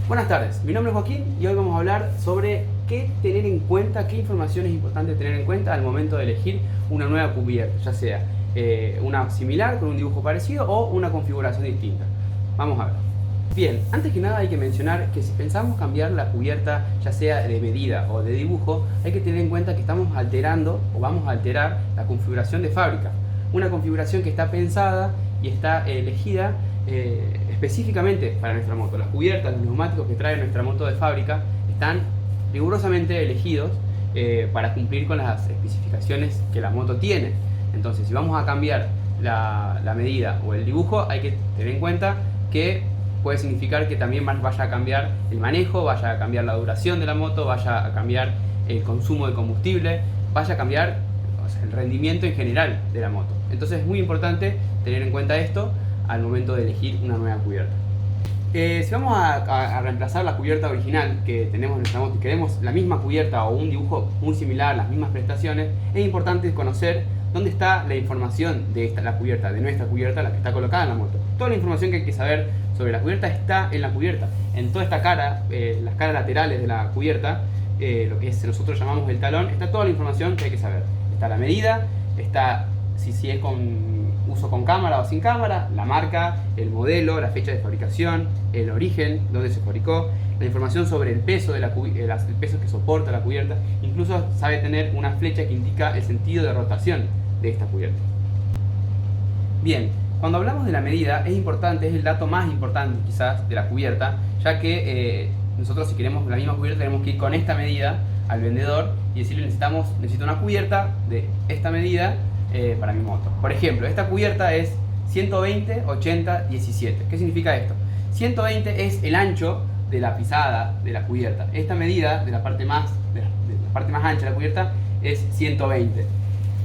Buenas tardes, mi nombre es Joaquín y hoy vamos a hablar sobre qué tener en cuenta, qué información es importante tener en cuenta al momento de elegir una nueva cubierta, ya sea una similar con un dibujo parecido o una configuración distinta. Vamos a ver. Bien, antes que nada hay que mencionar que si pensamos cambiar la cubierta, ya sea de medida o de dibujo, hay que tener en cuenta que estamos alterando o vamos a alterar la configuración de fábrica. Una configuración que está pensada y está elegida específicamente para nuestra moto. Las cubiertas, los neumáticos que trae nuestra moto de fábrica están rigurosamente elegidos para cumplir con las especificaciones que la moto tiene. Entonces, si vamos a cambiar la medida o el dibujo, hay que tener en cuenta que puede significar que también vaya a cambiar el manejo, vaya a cambiar la duración de la moto, vaya a cambiar el consumo de combustible, vaya a cambiar el rendimiento en general de la moto. Entonces es muy importante tener en cuenta esto al momento de elegir una nueva cubierta. Si vamos a reemplazar la cubierta original que tenemos en nuestra moto y queremos la misma cubierta o un dibujo muy similar, las mismas prestaciones, es importante conocer dónde está la información de la cubierta, de nuestra cubierta, la que está colocada en la moto. Toda la información que hay que saber sobre la cubierta está en la cubierta. En toda esta cara, las caras laterales de la cubierta, lo que nosotros llamamos el talón, está toda la información que hay que saber. Está la medida, está si es con uso con cámara o sin cámara, la marca, el modelo, la fecha de fabricación, el origen, dónde se fabricó, la información sobre el peso, el peso que soporta la cubierta. Incluso sabe tener una flecha que indica el sentido de rotación de esta cubierta. Bien, cuando hablamos de la medida es importante, es el dato más importante quizás de la cubierta, ya que nosotros si queremos la misma cubierta tenemos que ir con esta medida al vendedor y decirle necesito una cubierta de esta medida para mi moto. Por ejemplo, esta cubierta es 120, 80, 17. ¿Qué significa esto? 120 es el ancho de la pisada de la cubierta. Esta medida de la parte más ancha de la cubierta es 120.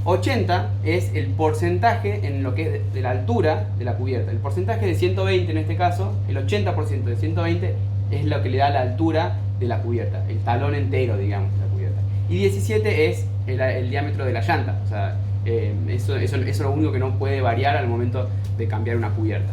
80 es el porcentaje en lo que es de la altura de la cubierta. El porcentaje de 120 en este caso, el 80% de 120 es lo que le da la altura de la cubierta, el talón entero, digamos, de la cubierta. Y 17 es el diámetro de la llanta. O sea, eso es lo único que no puede variar al momento de cambiar una cubierta.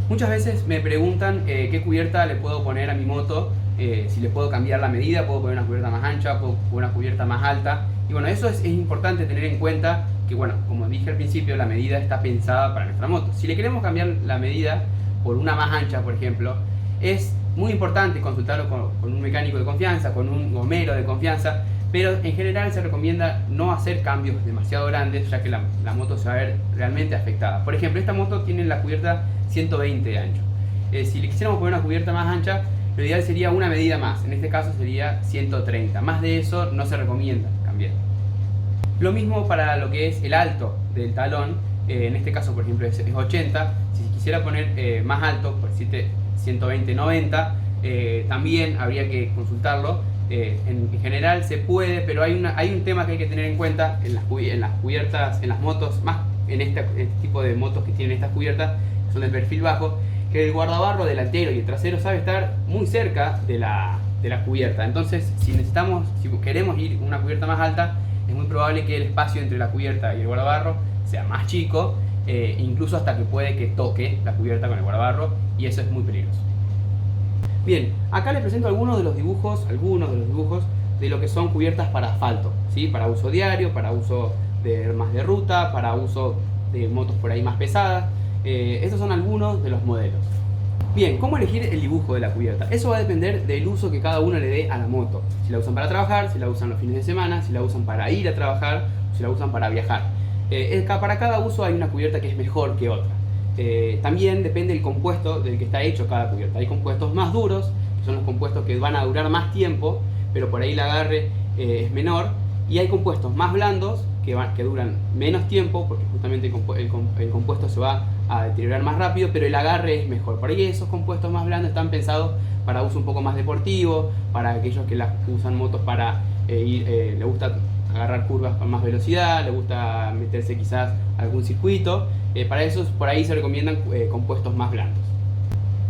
Muchas veces me preguntan qué cubierta le puedo poner a mi moto, si le puedo cambiar la medida, puedo poner una cubierta más ancha, puedo poner una cubierta más alta. Y bueno, eso es importante tener en cuenta que, bueno, como dije al principio, la medida está pensada para nuestra moto. Si le queremos cambiar la medida por una más ancha, por ejemplo, es muy importante consultarlo con un mecánico de confianza, con un gomero de confianza, pero en general se recomienda no hacer cambios demasiado grandes, ya que la moto se va a ver realmente afectada. Por ejemplo, esta moto tiene la cubierta 120 de ancho. Si le quisiéramos poner una cubierta más ancha, lo ideal sería una medida más, en este caso sería 130. Más de eso no se recomienda cambiar. Lo mismo para lo que es el alto del talón, en este caso por ejemplo es 80. Si quisiera poner más alto, por decirte 120-90, también habría que consultarlo. En general se puede, pero hay un tema que hay que tener en cuenta en las cubiertas, en las motos, más en este tipo de motos que tienen estas cubiertas, que son de perfil bajo, que el guardabarro delantero y el trasero sabe estar muy cerca de la cubierta. Entonces, si queremos ir una cubierta más alta, es muy probable que el espacio entre la cubierta y el guardabarro sea más chico, incluso hasta que puede que toque la cubierta con el guardabarro, y eso es muy peligroso. Bien, acá les presento algunos de los dibujos de lo que son cubiertas para asfalto, ¿sí? Para uso diario, para uso más de ruta, para uso de motos por ahí más pesadas. Estos son algunos de los modelos. Bien, ¿cómo elegir el dibujo de la cubierta? Eso va a depender del uso que cada uno le dé a la moto. Si la usan para trabajar, si la usan los fines de semana, si la usan para ir a trabajar, si la usan para viajar. Para cada uso hay una cubierta que es mejor que otra. También depende del compuesto del que está hecho cada cubierta. Hay compuestos más duros, que son los compuestos que van a durar más tiempo, pero por ahí el agarre es menor. Y hay compuestos más blandos que duran menos tiempo, porque justamente el compuesto se va a deteriorar más rápido, pero el agarre es mejor. Por ahí esos compuestos más blandos están pensados para uso un poco más deportivo, para aquellos que usan motos para le gusta agarrar curvas con más velocidad, le gusta meterse quizás a algún circuito. Para eso por ahí se recomiendan compuestos más blandos.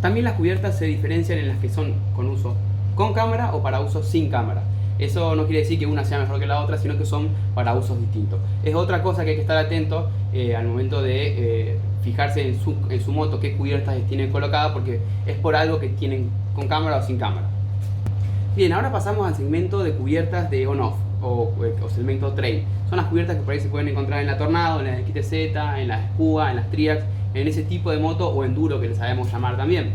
También las cubiertas se diferencian en las que son con uso con cámara o para uso sin cámara. Eso no quiere decir que una sea mejor que la otra, sino que son para usos distintos. Es otra cosa que hay que estar atento al momento de fijarse en su moto qué cubiertas tienen colocadas, porque es por algo que tienen con cámara o sin cámara. Bien, ahora pasamos al segmento de cubiertas de on-off o segmento trail. Son las cubiertas que por ahí se pueden encontrar en la Tornado, en la XTZ, en la Skua, en las Triax, en ese tipo de moto o enduro que le sabemos llamar también.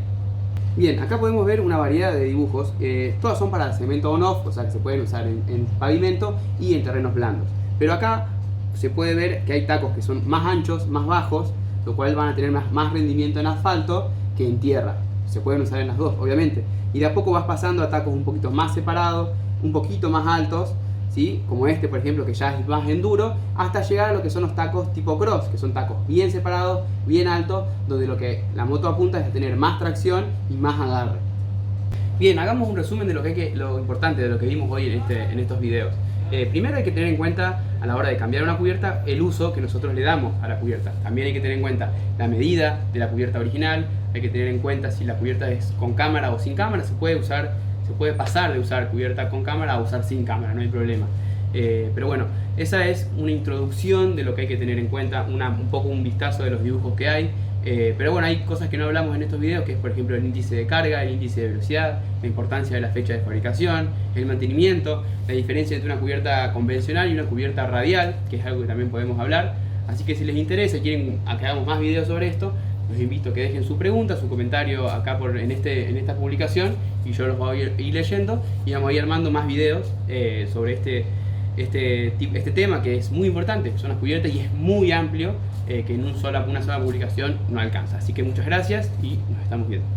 Bien, acá podemos ver una variedad de dibujos, todas son para el segmento on-off, o sea que se pueden usar en pavimento y en terrenos blandos. Pero acá se puede ver que hay tacos que son más anchos, más bajos, lo cual van a tener más rendimiento en asfalto que en tierra. Se pueden usar en las dos, obviamente. Y de a poco vas pasando a tacos un poquito más separados, un poquito más altos, ¿sí? Como este, por ejemplo, que ya es más enduro, hasta llegar a lo que son los tacos tipo cross, que son tacos bien separados, bien altos, donde lo que la moto apunta es a tener más tracción y más agarre. Bien, hagamos un resumen de lo importante de lo que vimos hoy en estos videos. Primero hay que tener en cuenta a la hora de cambiar una cubierta el uso que nosotros le damos a la cubierta. También hay que tener en cuenta la medida de la cubierta original, hay que tener en cuenta si la cubierta es con cámara o sin cámara. Se puede pasar de usar cubierta con cámara a usar sin cámara, no hay problema. Pero bueno, esa es una introducción de lo que hay que tener en cuenta, un poco un vistazo de los dibujos que hay. Pero bueno, hay cosas que no hablamos en estos videos, que es por ejemplo el índice de carga, el índice de velocidad, la importancia de la fecha de fabricación, el mantenimiento, la diferencia entre una cubierta convencional y una cubierta radial, que es algo que también podemos hablar. Así que si les interesa y quieren que hagamos más videos sobre esto, los invito a que dejen su pregunta, su comentario acá en esta publicación, y yo los voy a ir leyendo y vamos a ir armando más videos sobre este tema, que es muy importante, que son las cubiertas, y es muy amplio, que en una sola publicación no alcanza. Así que muchas gracias y nos estamos viendo.